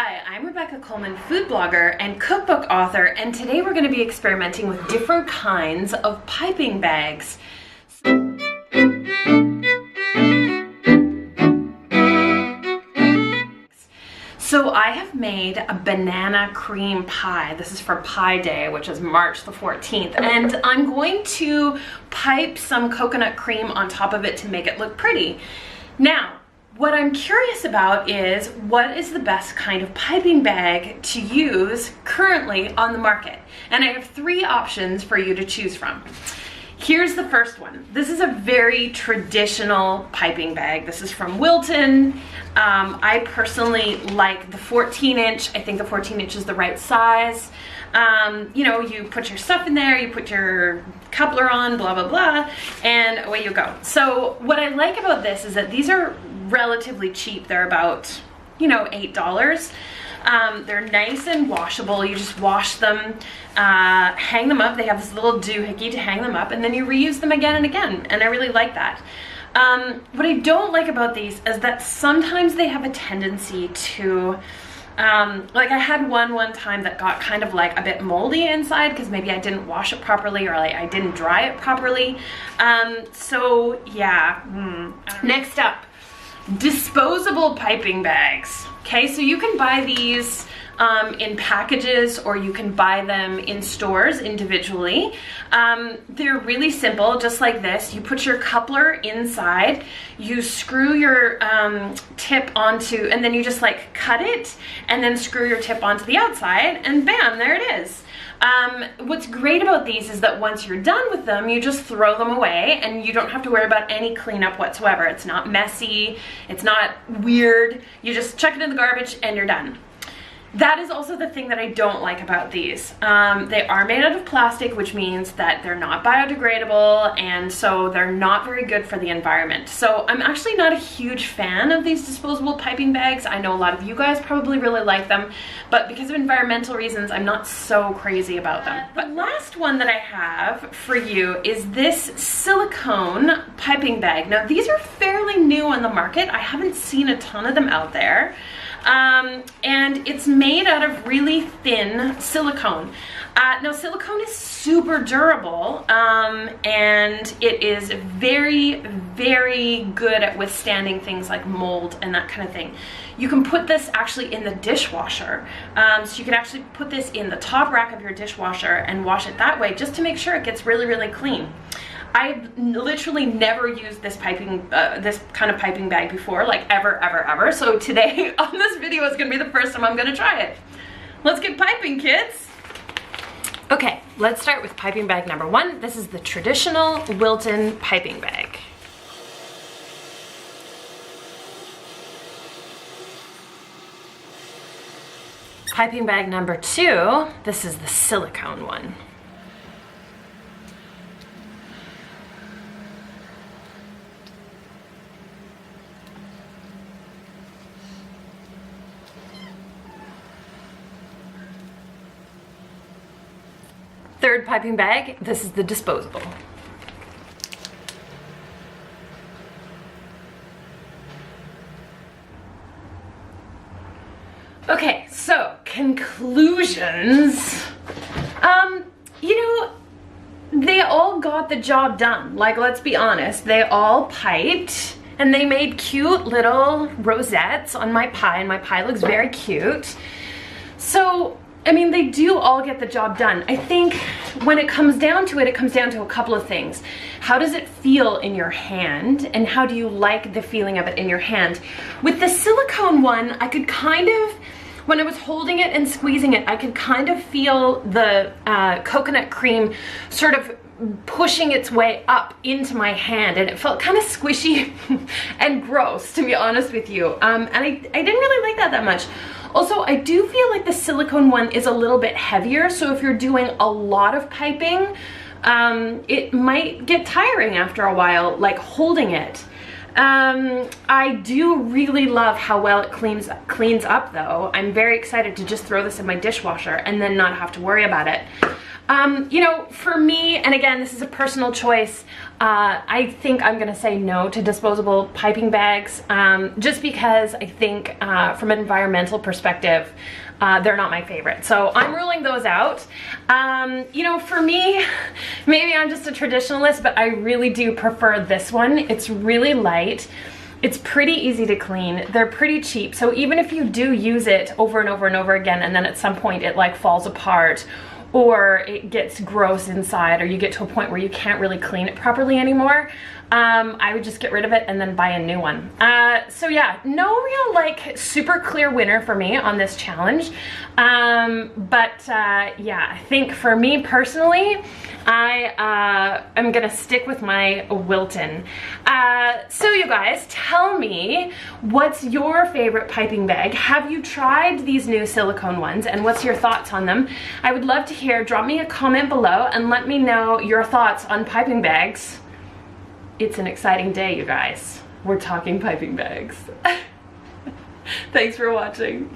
Hi, I'm Rebecca Coleman, food blogger and cookbook author, and today we're going to be experimenting with different kinds of piping bags. So I have made a banana cream pie. This is for Pie Day, which is March the 14th, and I'm going to pipe some coconut cream on top of it to make it look pretty. Now, what I'm curious about is what is the best kind of piping bag to use currently on the market. And I have three options for you to choose from. Here's the first one. This is a very traditional piping bag. This is from Wilton. I personally like the 14-inch. I think the 14-inch is the right size. You know, you put your stuff in there, you put your coupler on, blah, blah, blah, and away you go. So what I like about this is that these are relatively cheap. They're about, you know, $8. They're nice and washable. You just wash them, hang them up. They have this little doohickey to hang them up, and then you reuse them again and again, and I really like that. What I don't like about these is that sometimes they have a tendency to, like I had one time that got kind of like a bit moldy inside because maybe I didn't wash it properly or I didn't dry it properly. So yeah. Next up, disposable piping bags. Okay, so you can buy these in packages or you can buy them in stores individually. They're really simple, just like this. You put your coupler inside, you screw your tip onto, and then you just like cut it and then screw your tip onto the outside, and bam, there it is. What's great about these is that once you're done with them, you just throw them away and you don't have to worry about any cleanup whatsoever. It's not messy, it's not weird. You just chuck it in the garbage and you're done. That is also the thing that I don't like about these. They are made out of plastic, which means that they're not biodegradable, and so they're not very good for the environment. So I'm actually not a huge fan of these disposable piping bags. I know a lot of you guys probably really like them, but because of environmental reasons, I'm not so crazy about them. But last one that I have for you is this silicone piping bag. Now, these are fairly new on the market. I haven't seen a ton of them out there. And it's made out of really thin silicone. Now, silicone is super durable, and it is very, very good at withstanding things like mold and that kind of thing. You can put this actually in the dishwasher. So you can actually put this in the top rack of your dishwasher and wash it that way, just to make sure it gets really, really clean. I've literally never used this kind of piping bag before, like ever. So today on this video is gonna be the first time I'm gonna try it. Let's get piping, kids. Okay, let's start with piping bag number one. This is the traditional Wilton piping bag. Piping bag number two, this is the silicone one. Third piping bag, this is the disposable. Okay, so conclusions. You know, they all got the job done. Like, let's be honest, they all piped and they made cute little rosettes on my pie, and my pie looks very cute. So, I mean, they do all get the job done. I think when it comes down to it, it comes down to a couple of things. How does it feel in your hand, and how do you like the feeling of it in your hand? With the silicone one, I could kind of, when I was holding it and squeezing it, I could kind of feel the coconut cream sort of pushing its way up into my hand, and it felt kind of squishy and gross, to be honest with you. And I didn't really like that much. Also, I do feel like the silicone one is a little bit heavier, so if you're doing a lot of piping, it might get tiring after a while, like holding it. I do really love how well it cleans up though. I'm very excited to just throw this in my dishwasher and then not have to worry about it. You know, for me, and again, this is a personal choice, I think I'm gonna say no to disposable piping bags, just because I think from an environmental perspective, they're not my favorite. So I'm ruling those out. You know, for me, maybe I'm just a traditionalist, but I really do prefer this one. It's really light. It's pretty easy to clean. They're pretty cheap. So even if you do use it over and over and over again, and then at some point it like falls apart, or it gets gross inside, or you get to a point where you can't really clean it properly anymore, I would just get rid of it and then buy a new one. So yeah, no real like super clear winner for me on this challenge. Yeah, I think for me personally, I am gonna stick with my Wilton. So you guys, tell me, what's your favorite piping bag? Have you tried these new silicone ones, and what's your thoughts on them? I would love to hear. Drop me a comment below and let me know your thoughts on piping bags. It's an exciting day, you guys. We're talking piping bags. Thanks for watching.